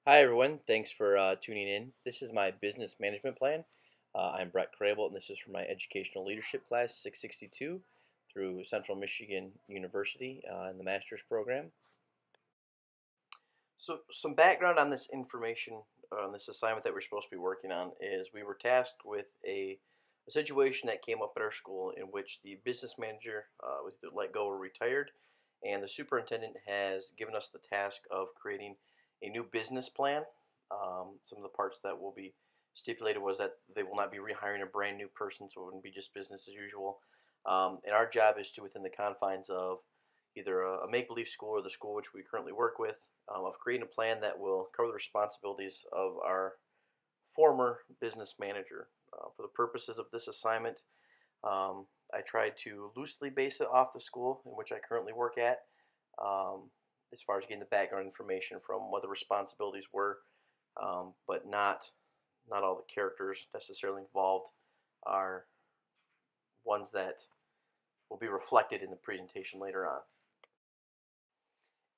Hi, everyone. Thanks for tuning in. This is my business management plan. I'm Brett Crable, and this is for my educational leadership class 662 through Central Michigan University in the master's program. So, some background on this information, on this assignment that we're supposed to be working on, is we were tasked with a situation that came up at our school in which the business manager was either let go or retired, and the superintendent has given us the task of creating a new business plan. Some of the parts that will be stipulated was that they will not be rehiring a brand new person, so it wouldn't be just business as usual. And our job is to, within the confines of either a make believe school or the school which we currently work with, of creating a plan that will cover the responsibilities of our former business manager. For the purposes of this assignment, I tried to loosely base it off the school in which I currently work at, as far as getting the background information from what the responsibilities were, but not all the characters necessarily involved are ones that will be reflected in the presentation later on.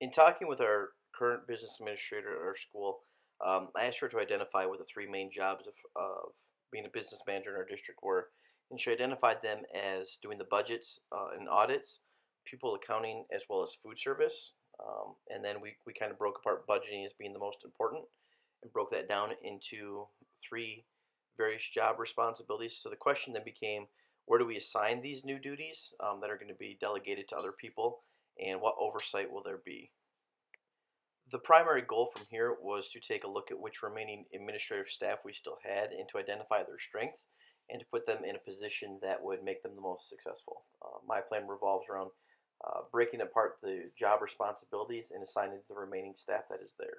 In talking with our current business administrator at our school, I asked her to identify what the three main jobs of being a business manager in our district were, and she identified them as doing the budgets and audits, pupil accounting, as well as food service. And then we kind of broke apart budgeting as being the most important and broke that down into three various job responsibilities. So the question then became, where do we assign these new duties that are going to be delegated to other people, and what oversight will there be? The primary goal from here was to take a look at which remaining administrative staff we still had and to identify their strengths and to put them in a position that would make them the most successful. My plan revolves around breaking apart the job responsibilities and assigning the remaining staff that is there.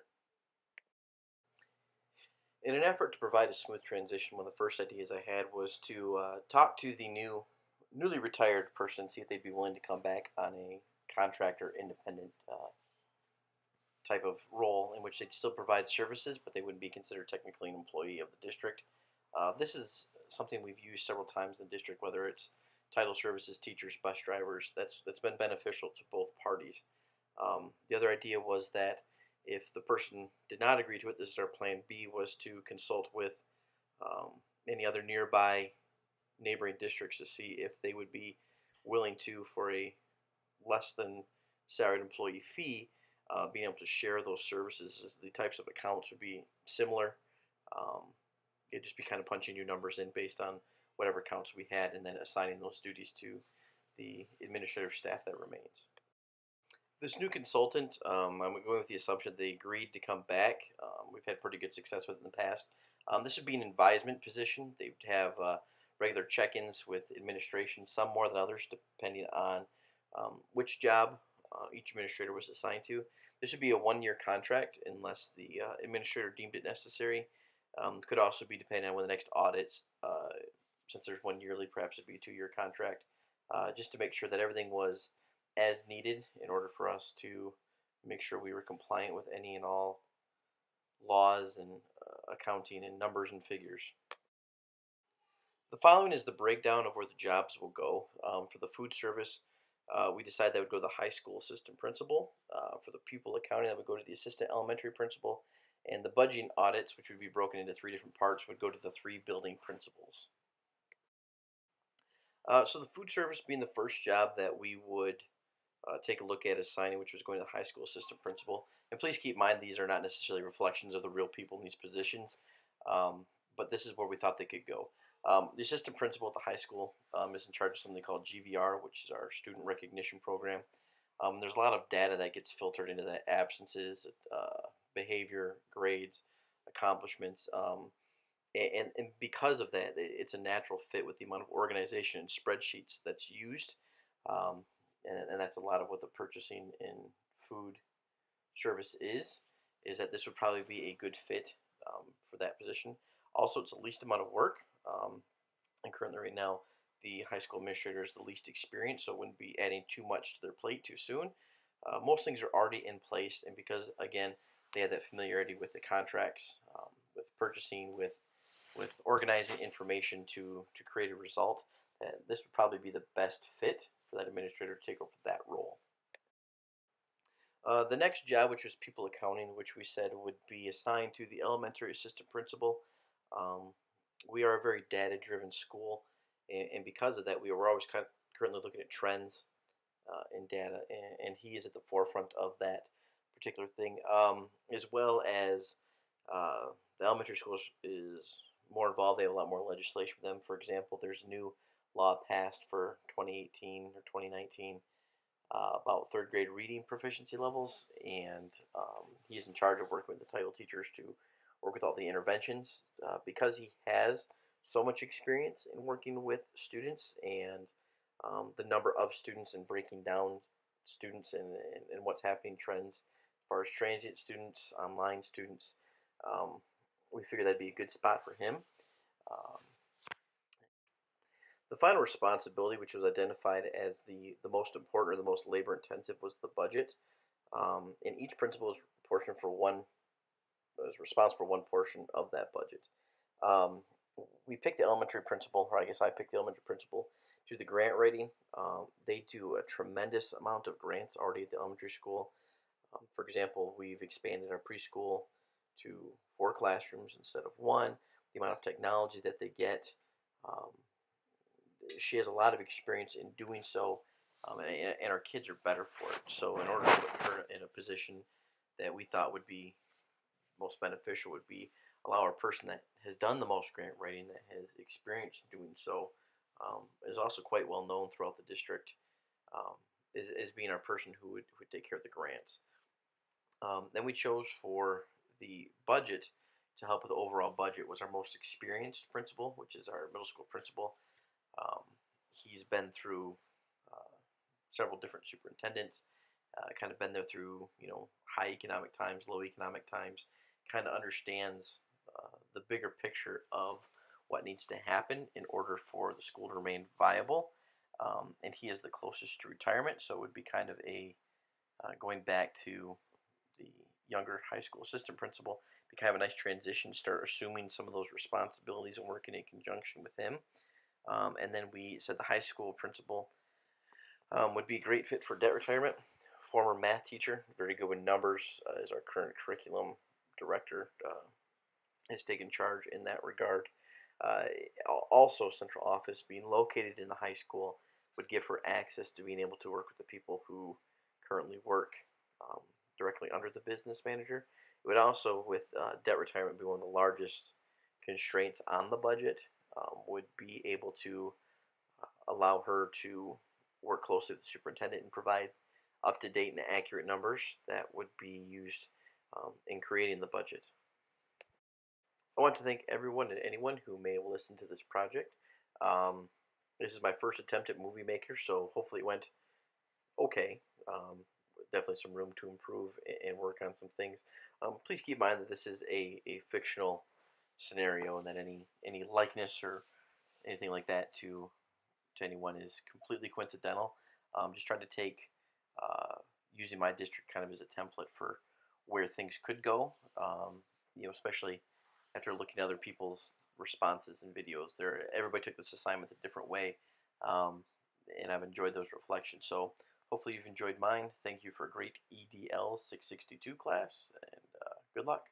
In an effort to provide a smooth transition, one of the first ideas I had was to talk to the newly retired person, see if they'd be willing to come back on a contractor independent type of role in which they'd still provide services, but they wouldn't be considered technically an employee of the district. This is something we've used several times in the district, whether it's title services, teachers, bus drivers. That's been beneficial to both parties. The other idea was that if the person did not agree to it, this is our plan B, was to consult with any other nearby neighboring districts to see if they would be willing to, for a less than salaried employee fee, being able to share those services. The types of accounts would be similar. Um, it'd just be kind of punching your numbers in based on whatever accounts we had and then assigning those duties to the administrative staff that remains. This new consultant, I'm going with the assumption they agreed to come back. We've had pretty good success with it in the past. This would be an advisement position. They would have regular check-ins with administration, some more than others, depending on which job each administrator was assigned to. This would be a one-year contract unless the administrator deemed it necessary. Could also be depending on when the next audits, since there's one yearly, perhaps it'd be a two-year contract, just to make sure that everything was as needed in order for us to make sure we were compliant with any and all laws and accounting and numbers and figures. The following is the breakdown of where the jobs will go. For the food service, we decided that would go to the high school assistant principal. For the pupil accounting, that would go to the assistant elementary principal. And the budgeting audits, which would be broken into three different parts, would go to the three building principals. So the food service being the first job that we would take a look at assigning, which was going to the high school assistant principal. And please keep in mind these are not necessarily reflections of the real people in these positions, but this is where we thought they could go. The assistant principal at the high school is in charge of something called GVR, which is our student recognition program. There's a lot of data that gets filtered into that: absences, behavior, grades, accomplishments. And because of that, it's a natural fit with the amount of organization and spreadsheets that's used. Um, and that's a lot of what the purchasing in food service is that this would probably be a good fit for that position. Also, it's the least amount of work, and currently right now the high school administrator is the least experienced, so it wouldn't be adding too much to their plate too soon. Most things are already in place, and because again they have that familiarity with the contracts, with purchasing, with organizing information to create a result, this would probably be the best fit for that administrator to take over that role. The next job, which was people accounting, which we said would be assigned to the elementary assistant principal. Um, we are a very data-driven school, and because of that, we were always currently looking at trends in data, and he is at the forefront of that particular thing, as well as uh, the elementary school is more involved. They have a lot more legislation for them. For example, there's a new law passed for 2018 or 2019 about third grade reading proficiency levels, and he's in charge of working with the title teachers to work with all the interventions because he has so much experience in working with students and the number of students and breaking down students and what's happening trends as far as transient students, online students. Um, we figured that'd be a good spot for him. Um, the final responsibility, which was identified as the most important or the most labor intensive, was the budget. And each principal is portioned for one is responsible for one portion of that budget. Um, we picked the elementary principal, or I guess I picked the elementary principal, to the grant rating. They do a tremendous amount of grants already at the elementary school. For example, we've expanded our preschool to 4 classrooms instead of one. The amount of technology that they get, um, she has a lot of experience in doing so, and our kids are better for it. So, in order to put her in a position that we thought would be most beneficial, would be allow a person that has done the most grant writing, that has experience doing so, is also quite well known throughout the district, um, is being our person who would take care of the grants. Then we chose for the budget to help with the overall budget was our most experienced principal, which is our middle school principal. Um, he's been through uh, several different superintendents, kind of been there through high economic times, low economic times, kind of understands the bigger picture of what needs to happen in order for the school to remain viable. And he is the closest to retirement, so it would be kind of a going back to the younger high school assistant principal, be kind of a nice transition, start assuming some of those responsibilities and working in conjunction with him. And then we said the high school principal would be a great fit for debt retirement. Former math teacher, very good with numbers, is our current curriculum director, has taken charge in that regard. Uh, Also, central office being located in the high school would give her access to being able to work with the people who currently work um, directly under the business manager. It would also, with debt retirement being one of the largest constraints on the budget, would be able to allow her to work closely with the superintendent and provide up to date and accurate numbers that would be used in creating the budget. I want to thank everyone and anyone who may have listened to this project. Um, this is my first attempt at Movie Maker, so hopefully it went okay. Definitely some room to improve and work on some things. Please keep in mind that this is a fictional scenario, and that any likeness or anything like that to anyone is completely coincidental. Just trying to take using my district kind of as a template for where things could go. Especially after looking at other people's responses and videos. Everybody took this assignment a different way, and I've enjoyed those reflections. So hopefully you've enjoyed mine. Thank you for a great EDL 662 class, and good luck.